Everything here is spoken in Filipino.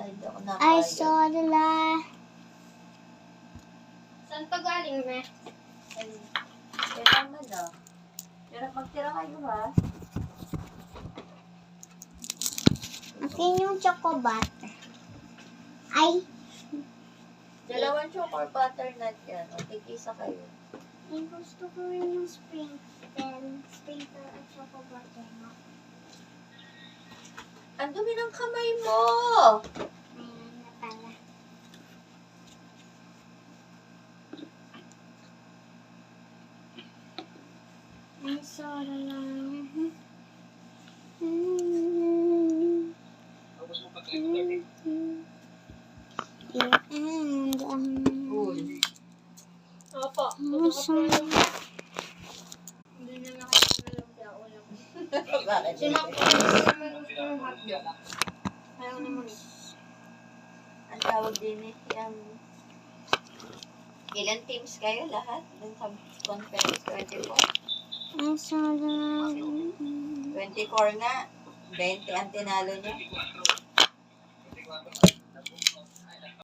hindi ako I napayag. saw the light. Saan pa galing, me? Ay, tama na. Pero magtira kayo ha. Akin yung choco butter. Ay, Dalawang chocolate butternut yan. O, tigisa kayo. ay gusto ko rin yung sprinkle. Sprinkle at choco butter. No? Ang dumi ng kamay mo! Ayan na pala. I saw the light. Uy. Opo. Awesome. Hindi na nakita ng ulam. Bakit? Sinakto naman gusto ng hotdog. Ayaw naman eh. Ang tawag din eh. Yung... Ilan teams kayo lahat? Dun sa conference 24? I saw the light. 24 nga. 20 ang tinalo niya.